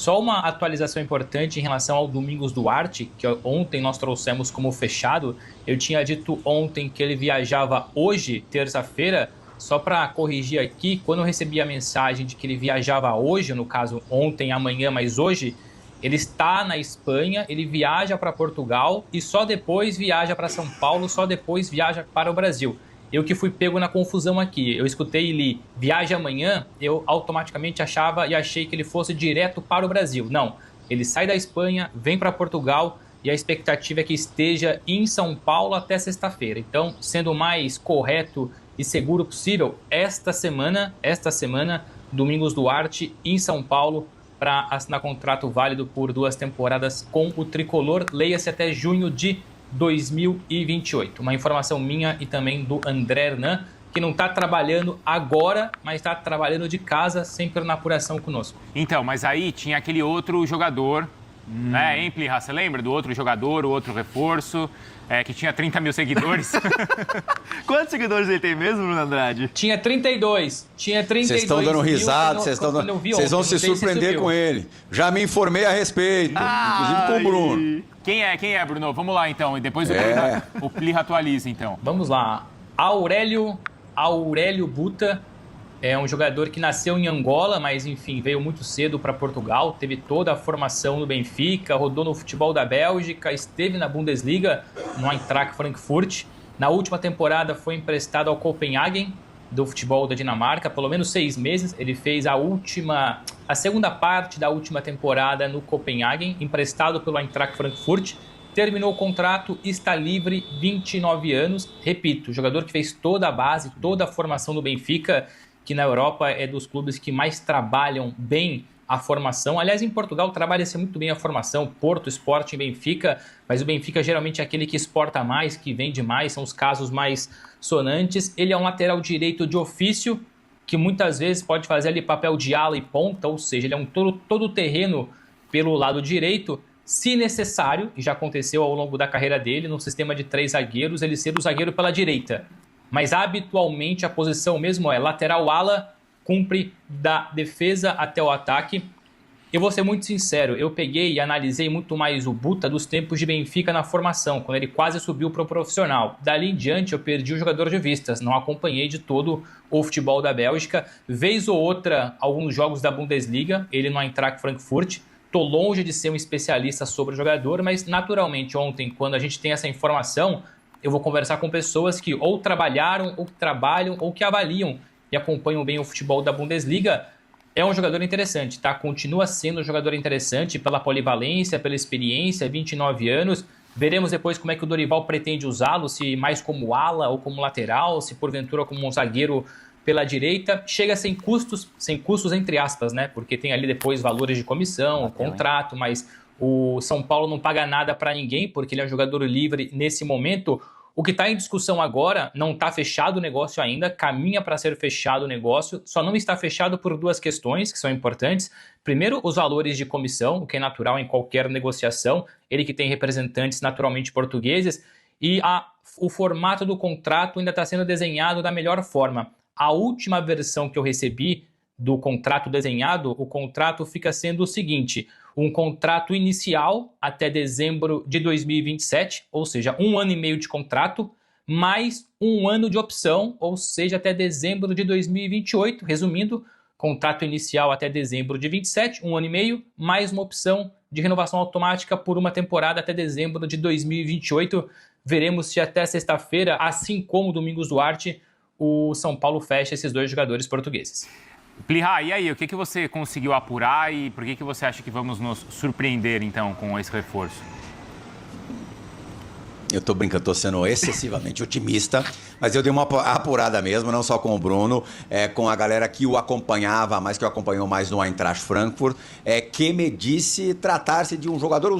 Só uma atualização importante em relação ao Domingos Duarte, que ontem nós trouxemos como fechado. Eu tinha dito ontem que ele viajava hoje, terça-feira. Só para corrigir aqui, quando eu recebi a mensagem de que ele viajava hoje, no caso ontem, amanhã, mas hoje, ele está na Espanha, ele viaja para Portugal e só depois viaja para São Paulo, só depois viaja para o Brasil. Eu que fui pego na confusão aqui, eu escutei ele viaja amanhã, eu automaticamente achava e achei que ele fosse direto para o Brasil. Não, ele sai da Espanha, vem para Portugal e a expectativa é que esteja em São Paulo até sexta-feira. Então, sendo o mais correto e seguro possível, esta semana, Domingos Duarte em São Paulo para assinar contrato válido por 2 temporadas com o Tricolor, leia-se até junho de 2028. Uma informação minha e também do André Hernan, que não está trabalhando agora, mas está trabalhando de casa, sempre na apuração conosco. Então, mas aí tinha aquele outro jogador, né, hein, Plihá? Você lembra do outro jogador, o outro reforço, que tinha 30 mil seguidores? Quantos seguidores ele tem mesmo, Bruno Andrade? Tinha 32. Vocês estão dando risada, vocês vão se surpreender com ele. Já me informei a respeito, inclusive com o Bruno. Quem é, Bruno? Vamos lá, então. E depois o Plihá atualiza, então. Vamos lá. Aurélio Buta é um jogador que nasceu em Angola, mas, enfim, veio muito cedo para Portugal. Teve toda a formação no Benfica, rodou no futebol da Bélgica, esteve na Bundesliga, no Eintracht Frankfurt. Na última temporada foi emprestado ao Copenhagen, do futebol da Dinamarca, pelo menos 6 meses. Ele fez a segunda parte da última temporada no Copenhagen, emprestado pelo Eintracht Frankfurt. Terminou o contrato, está livre, 29 anos. Repito, jogador que fez toda a base, toda a formação do Benfica, que na Europa é dos clubes que mais trabalham bem a formação. Aliás, em Portugal trabalha-se muito bem a formação, Porto, Sporting, Benfica, mas o Benfica geralmente é aquele que exporta mais, que vende mais, são os casos mais sonantes. Ele é um lateral direito de ofício, que muitas vezes pode fazer ali papel de ala e ponta, ou seja, ele é um todo terreno pelo lado direito, se necessário, e já aconteceu ao longo da carreira dele, no sistema de 3 zagueiros, ele ser o zagueiro pela direita. Mas habitualmente a posição mesmo é lateral ala, cumpre da defesa até o ataque. Eu vou ser muito sincero, eu peguei e analisei muito mais o Buta dos tempos de Benfica na formação, quando ele quase subiu para o profissional. Dali em diante eu perdi o jogador de vistas, não acompanhei de todo o futebol da Bélgica. Vez ou outra, alguns jogos da Bundesliga, ele no Eintracht Frankfurt. Estou longe de ser um especialista sobre o jogador, mas naturalmente ontem, quando a gente tem essa informação, eu vou conversar com pessoas que ou trabalharam, ou que trabalham, ou que avaliam e acompanham bem o futebol da Bundesliga. É um jogador interessante, tá? Continua sendo um jogador interessante pela polivalência, pela experiência, 29 anos. Veremos depois como é que o Dorival pretende usá-lo, se mais como ala ou como lateral, se porventura como um zagueiro pela direita. Chega sem custos entre aspas, né? Porque tem ali depois valores de comissão, contrato, mas o São Paulo não paga nada para ninguém, porque ele é um jogador livre nesse momento. O que está em discussão agora, não está fechado o negócio ainda, caminha para ser fechado o negócio, só não está fechado por 2 questões que são importantes. Primeiro, os valores de comissão, o que é natural em qualquer negociação, ele que tem representantes naturalmente portugueses, e o formato do contrato ainda está sendo desenhado da melhor forma. A última versão que eu recebi do contrato desenhado, o contrato fica sendo o seguinte: um contrato inicial até dezembro de 2027, ou seja, 1 ano e meio de contrato, mais 1 ano de opção, ou seja, até dezembro de 2028. Resumindo, contrato inicial até dezembro de 27, 1 ano e meio, mais uma opção de renovação automática por 1 temporada até dezembro de 2028. Veremos se até sexta-feira, assim como o Domingos Duarte, o São Paulo fecha esses 2 jogadores portugueses. Plihá, e aí, o que você conseguiu apurar e por que você acha que vamos nos surpreender, então, com esse reforço? Eu tô brincando, tô sendo excessivamente otimista, mas eu dei uma apurada mesmo, não só com o Bruno, com a galera que o acompanhava, mas que o acompanhou mais no Eintracht Frankfurt, que me disse tratar-se de um jogador,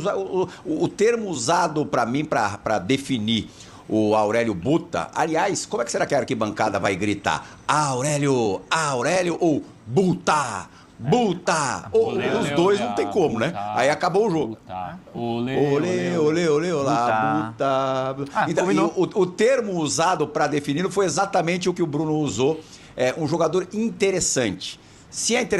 o termo usado para mim, para definir o Aurélio Buta. Aliás, como é que será que a arquibancada vai gritar? Aurélio ou Buta? Buta! Os dois não tem como, né? Aí acabou o jogo. Olê, olá, Buta. Então, o termo usado para definir foi exatamente o que o Bruno usou. Um jogador interessante.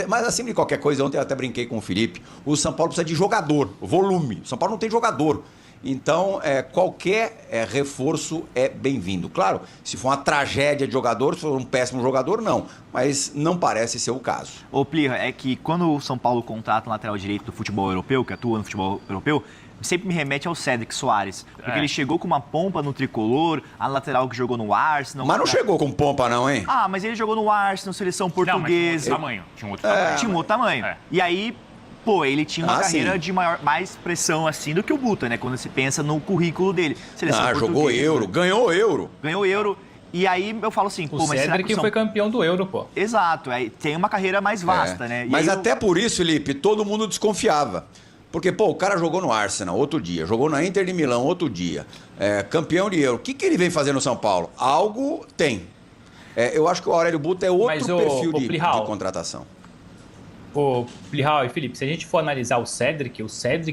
Mas acima de qualquer coisa, ontem eu até brinquei com o Felipe, o São Paulo precisa de jogador, volume. O São Paulo não tem jogador. Então, qualquer reforço é bem-vindo. Claro, se for uma tragédia de jogador, se for um péssimo jogador, não. Mas não parece ser o caso. Ô, Plirra, é que quando o São Paulo contrata um lateral direito do futebol europeu, que atua no futebol europeu, sempre me remete ao Cédric Soares. Porque ele chegou com uma pompa no tricolor, a lateral que jogou no Arsenal. Mas não chegou com pompa, não, hein? Ah, mas ele jogou no Arsenal, seleção portuguesa. Não, mas tinha outro tamanho. Tinha um outro tamanho. E aí, ele tinha uma carreira de mais pressão assim do que o Buta, né? Quando se pensa no currículo dele. Seleção jogou Euro, ganhou Euro. Ganhou Euro. E aí eu falo assim, mas será que foi campeão do Euro, pô. Exato, tem uma carreira mais vasta, né? Mas até por isso, Felipe, todo mundo desconfiava. Porque, o cara jogou no Arsenal outro dia, jogou na Inter de Milão outro dia, campeão de Euro. O que ele vem fazer no São Paulo? Algo tem. Eu acho que o Aurélio Buta é outro perfil de contratação. Ô, Plihal e Felipe, se a gente for analisar o Cédric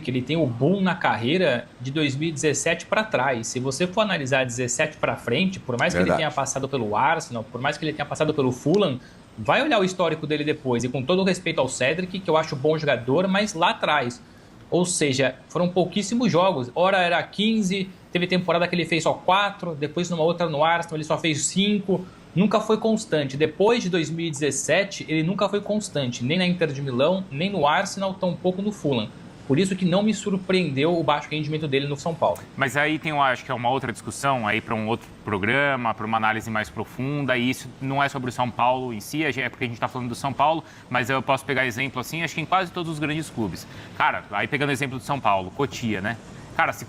ele tem o boom na carreira de 2017 para trás. Se você for analisar 17 para frente, por mais que ele tenha passado pelo Arsenal, por mais que ele tenha passado pelo Fulham, vai olhar o histórico dele depois. E com todo o respeito ao Cédric, que eu acho bom jogador, mas lá atrás. Ou seja, foram pouquíssimos jogos. Ora era 15, teve temporada que ele fez só 4, depois numa outra no Arsenal ele só fez 5. Nunca foi constante. Depois de 2017, ele nunca foi constante. Nem na Inter de Milão, nem no Arsenal, tampouco no Fulham. Por isso que não me surpreendeu o baixo rendimento dele no São Paulo. Mas aí acho que é uma outra discussão aí para um outro programa, para uma análise mais profunda. E isso não é sobre o São Paulo em si, é porque a gente está falando do São Paulo, mas eu posso pegar exemplo assim, acho que em quase todos os grandes clubes. Cara, aí pegando exemplo do São Paulo, Cotia, né? Cara, se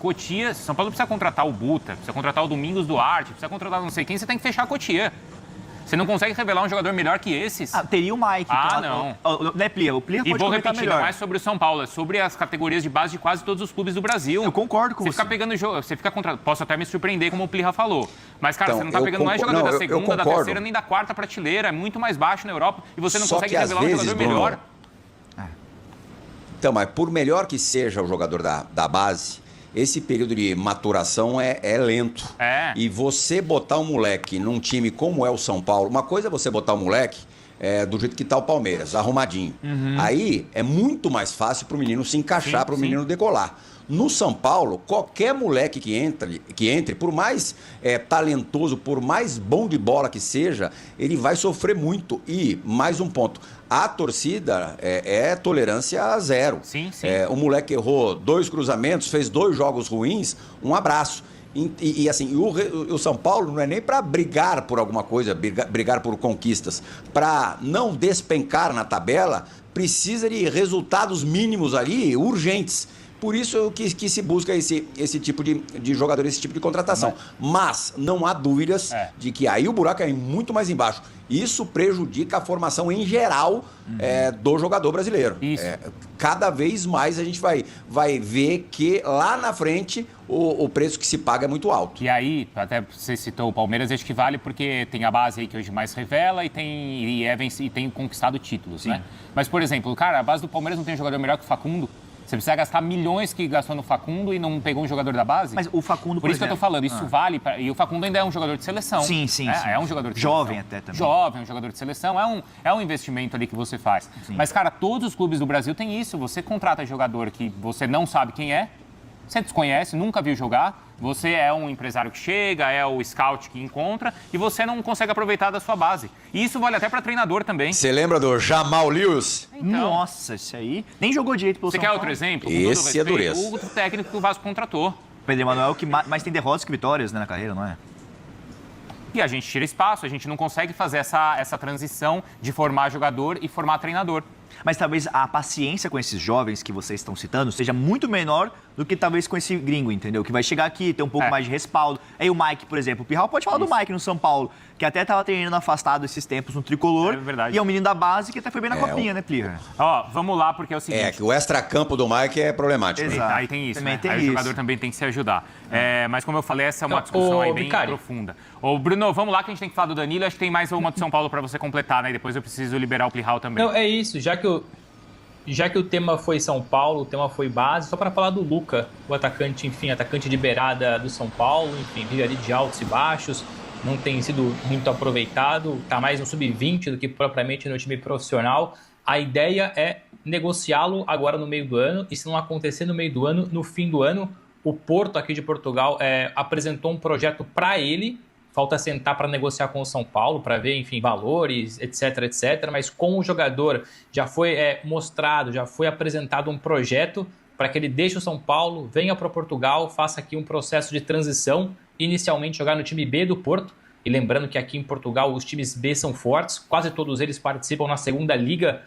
São Paulo precisa contratar o Buta, precisa contratar o Domingos Duarte, precisa contratar não sei quem, você tem que fechar a Cotia. Você não consegue revelar um jogador melhor que esses? Teria o Mike. Não. Né, Plirra? O Plirra pode comentar melhor. Não é sobre o São Paulo, é sobre as categorias de base de quase todos os clubes do Brasil. Eu concordo com você. Você fica pegando jogo, você fica contra... Posso até me surpreender, como o Plirra falou. Mas, cara, você não tá pegando mais jogador da segunda, da terceira, nem da quarta prateleira. É muito mais baixo na Europa e você não consegue revelar um jogador melhor. Então, mas por melhor que seja o jogador da base, esse período de maturação é lento. E você botar um moleque num time como é o São Paulo, uma coisa é você botar um moleque do jeito que tá o Palmeiras, arrumadinho. Aí é muito mais fácil pro menino se encaixar, pro menino decolar. No São Paulo, qualquer moleque que entre, por mais talentoso, por mais bom de bola que seja, ele vai sofrer muito. E, mais um ponto, a torcida é tolerância zero. Sim. O moleque errou 2 cruzamentos, fez 2 jogos ruins, um abraço. E assim, o São Paulo não é nem para brigar por alguma coisa, brigar por conquistas. Para não despencar na tabela, precisa de resultados mínimos ali, urgentes. Por isso que se busca esse tipo de jogador, esse tipo de contratação. Mas não há dúvidas de que aí o buraco é muito mais embaixo. Isso prejudica a formação em geral do jogador brasileiro. Cada vez mais a gente vai ver que lá na frente o preço que se paga é muito alto. E aí, até você citou o Palmeiras, acho que vale porque tem a base aí que hoje mais revela e tem conquistado títulos, né? Mas, por exemplo, cara, a base do Palmeiras não tem um jogador melhor que o Facundo. Você precisa gastar milhões que gastou no Facundo e não pegou um jogador da base? Mas o Facundo, por isso exemplo, que eu tô falando, isso vale... E o Facundo ainda é um jogador de seleção. Sim. É um jogador de seleção. Jovem até também. Jovem, um jogador de seleção. É um investimento ali que você faz. Sim. Mas, cara, todos os clubes do Brasil têm isso. Você contrata jogador que você não sabe quem é, você desconhece, nunca viu jogar, você é um empresário que chega, é o scout que encontra e você não consegue aproveitar da sua base. E isso vale até para treinador também. Você lembra do Jamal Lewis? Então, nossa, esse aí nem jogou direito pelo São Paulo. Você quer outro exemplo? Esse é dureza. O outro técnico que o Vasco contratou. Pedro Emanuel, que mais tem derrotas que vitórias, né, na carreira, não é? E a gente tira espaço, a gente não consegue fazer essa transição de formar jogador e formar treinador. Mas talvez a paciência com esses jovens que vocês estão citando seja muito menor do que talvez com esse gringo, entendeu? Que vai chegar aqui, ter um pouco mais de respaldo. Aí o Mike, por exemplo, o Pirral pode falar do Mike no São Paulo, que até estava treinando afastado esses tempos no Tricolor. É verdade. E é um menino da base que até foi bem na copinha, né, Pirra? Ó, vamos lá, porque é o seguinte... que o extracampo do Mike é problemático. Exato. Aí tem isso, também né? tem aí isso. O jogador também tem que se ajudar. Mas como eu falei, essa é uma discussão aí bem profunda. Ô, Bruno, vamos lá que a gente tem que falar do Danilo. Acho que tem mais uma do São Paulo para você completar, né? E depois eu preciso liberar o Plihal também. Não, é isso. Já que o tema foi São Paulo, o tema foi base, só para falar do Luca, o atacante, atacante de beirada do São Paulo, vive ali de altos e baixos. não tem sido muito aproveitado, está mais no sub-20 do que propriamente no time profissional. A ideia é negociá-lo agora no meio do ano, e se não acontecer no meio do ano, no fim do ano, o Porto aqui de Portugal apresentou um projeto para ele. Falta sentar para negociar com o São Paulo, para ver, enfim, valores, etc, etc. Mas com o jogador já foi mostrado, já foi apresentado um projeto para que ele deixe o São Paulo, venha para Portugal, faça aqui um processo de transição, inicialmente jogar no time B do Porto. E lembrando que aqui em Portugal os times B são fortes, quase todos eles participam na segunda liga.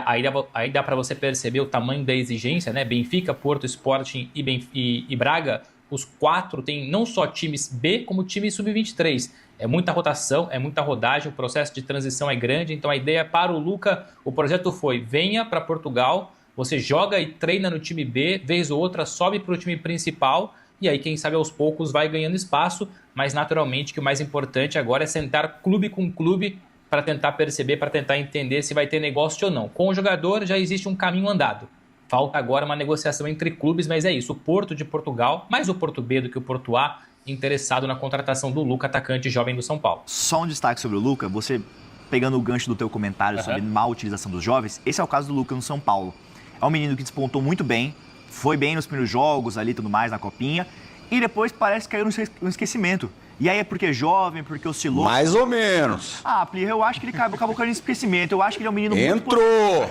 Aí dá para você perceber o tamanho da exigência, né? Benfica, Porto, Sporting e Braga. Os 4 têm não só times B, como times sub-23. É muita rotação, é muita rodagem, o processo de transição é grande. Então a ideia para o Luca, o projeto foi: venha para Portugal, você joga e treina no time B, vez ou outra sobe para o time principal, e aí quem sabe aos poucos vai ganhando espaço, mas naturalmente que o mais importante agora é sentar clube com clube para tentar perceber, para tentar entender se vai ter negócio ou não. Com o jogador já existe um caminho andado. Falta agora uma negociação entre clubes, mas é isso. O Porto de Portugal, mais o Porto B do que o Porto A, interessado na contratação do Luca, atacante jovem do São Paulo. Só um destaque sobre o Luca, você pegando o gancho do teu comentário sobre má utilização dos jovens, esse é o caso do Luca no São Paulo. É um menino que despontou muito bem, foi bem nos primeiros jogos ali, tudo mais, na copinha, e depois parece que caiu no esquecimento. E aí é porque é jovem, porque oscilou. Mais ou menos. Plirra, eu acho que ele acabou caindo no esquecimento. Eu acho que ele é um menino Entrou!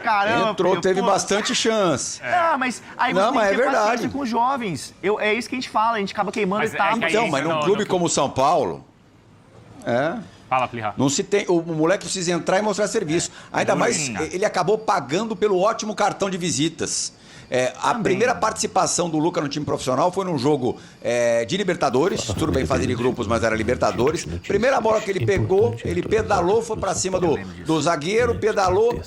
Caramba, Entrou, Plirra, teve bastante chance. Mas aí você tem mas que ter é verdade. paciência com os jovens. É isso que a gente fala, a gente acaba queimando etapas. Então, mas num clube como o São Paulo... Fala, Plirra. Não se tem, o moleque precisa entrar e mostrar serviço. Ainda mais, ele acabou pagando pelo ótimo cartão de visitas. A primeira participação do Luca no time profissional foi num jogo de Libertadores, tudo bem, fase de grupos, mas era Libertadores. Primeira bola que ele pegou, ele pedalou, foi pra cima do zagueiro, pedalou,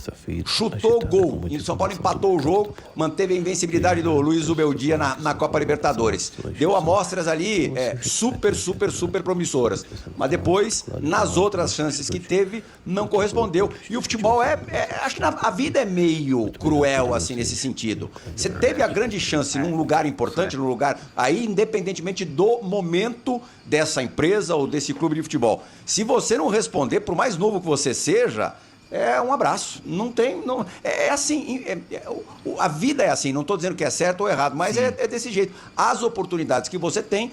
chutou, gol. E o São Paulo empatou o jogo, manteve a invencibilidade do Luiz Zubeldia na Copa Libertadores. Deu amostras ali super promissoras. Mas depois, nas outras chances que teve, não correspondeu. E o futebol acho que a vida é meio cruel, assim, nesse sentido. Você teve a grande chance num lugar importante, num lugar aí, independentemente do momento dessa empresa ou desse clube de futebol. Se você não responder, por mais novo que você seja, um abraço. Não tem... Não, é assim. A vida é assim. Não estou dizendo que é certo ou errado, mas é desse jeito. As oportunidades que você tem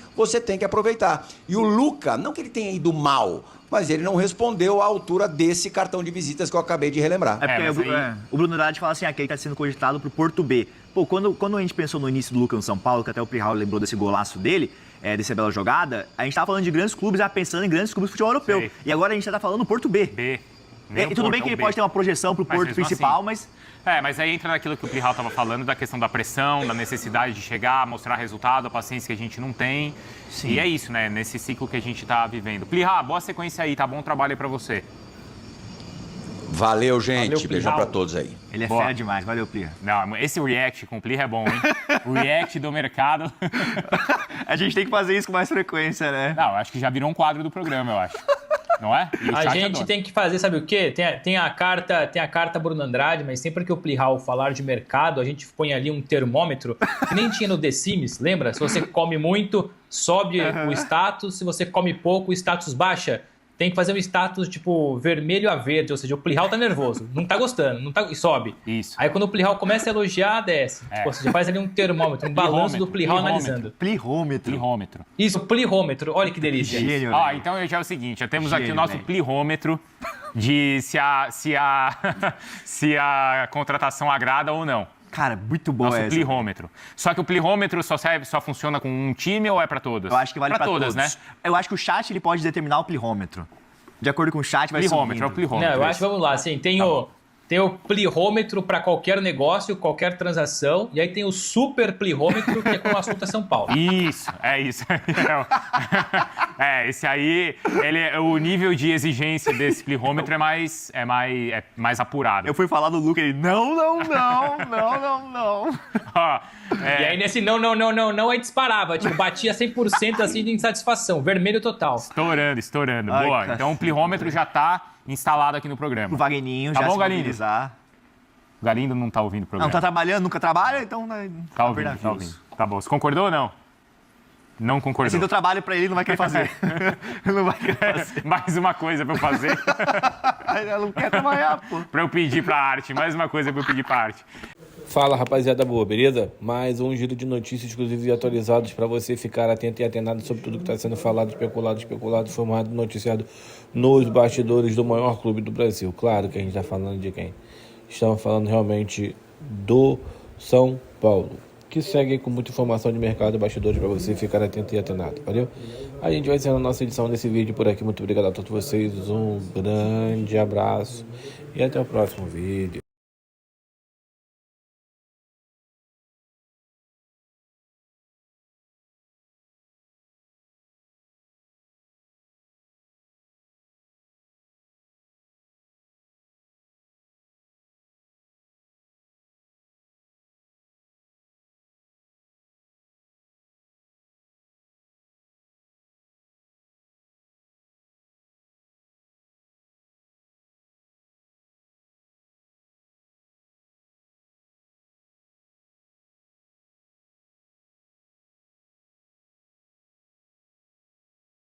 que aproveitar. E o Luca, não que ele tenha ido mal, mas ele não respondeu à altura desse cartão de visitas que eu acabei de relembrar. O Bruno Andrade fala assim, que ele está sendo cogitado para o Porto B. Pô, quando a gente pensou no início do Luca no São Paulo, que até o Plihal lembrou desse golaço dele, dessa bela jogada, a gente estava falando de grandes clubes, já pensando em grandes clubes de futebol europeu. Sei. E agora a gente já está falando do Porto B. Tudo bem que ele pode ter uma projeção para o Porto principal, mas... mas aí entra naquilo que o Plihal estava falando, da questão da pressão, da necessidade de chegar, mostrar resultado, a paciência que a gente não tem. Sim. E é isso, né? Nesse ciclo que a gente está vivendo. Plihal, boa sequência aí, tá bom trabalho aí para você. Valeu, gente. Beijão pra todos aí. Ele é fera demais. Valeu, Plirra. Não, esse react com o Plirra é bom, hein? O react do mercado. A gente tem que fazer isso com mais frequência, né? Não, acho que já virou um quadro do programa, eu acho. Não é? A gente tem que fazer, sabe o quê? Tem a carta Bruno Andrade, mas sempre que o Plihal falar de mercado, a gente põe ali um termômetro, que nem tinha no The Sims, lembra? Se você come muito, sobe o status, se você come pouco, o status baixa. Tem que fazer um status, tipo, vermelho a verde, ou seja, o Plihal tá nervoso, não tá gostando, e sobe. Isso. Aí quando o Plihal começa a elogiar, desce. Tipo, ou seja, faz ali um termômetro, um balanço do Plihal analisando. Plirômetro. Isso, plirômetro, olha que delícia. Gênio, então já é o seguinte, já temos aqui o nosso plirômetro de se a contratação agrada ou não. Cara, muito bom nosso plirômetro. Só que o plirômetro só funciona com um time ou é para todos? Eu acho que vale para todos, né? Eu acho que o chat ele pode determinar o plirômetro. De acordo com o chat, vai plirômetro, é o plirômetro. Não, eu acho, vamos lá, assim, tem o plirômetro para qualquer negócio, qualquer transação, e aí tem o super plirômetro, que é com o assunto é São Paulo. Isso. Esse aí, o nível de exigência desse plirômetro é mais apurado. Eu fui falar do Luca, ele, não. E aí nesse não, aí disparava, tipo, batia 100% assim de insatisfação, vermelho total. Estourando. Boa, cara. Então o plirômetro já tá instalado aqui no programa. O Vagninho tá já bom, se mobilizar. O Galindo não tá ouvindo o programa. Não tá trabalhando, nunca trabalha, então... Tá ouvindo. Tá bom. Você concordou ou não? Não concordou. Se deu trabalho pra ele, não vai querer fazer. Não vai querer fazer. Mais uma coisa pra eu fazer. Ela não quer trabalhar, pô. Pra eu pedir pra arte. Mais uma coisa pra eu pedir pra arte. Fala, rapaziada boa, beleza? Mais um giro de notícias exclusivos e atualizados para você ficar atento e atenado sobre tudo que está sendo falado, especulado, informado, noticiado nos bastidores do maior clube do Brasil. Claro que a gente está falando de quem? Estamos falando realmente do São Paulo, que segue com muita informação de mercado e bastidores para você ficar atento e atenado, valeu? A gente vai encerrando a nossa edição desse vídeo por aqui. Muito obrigado a todos vocês, um grande abraço e até o próximo vídeo.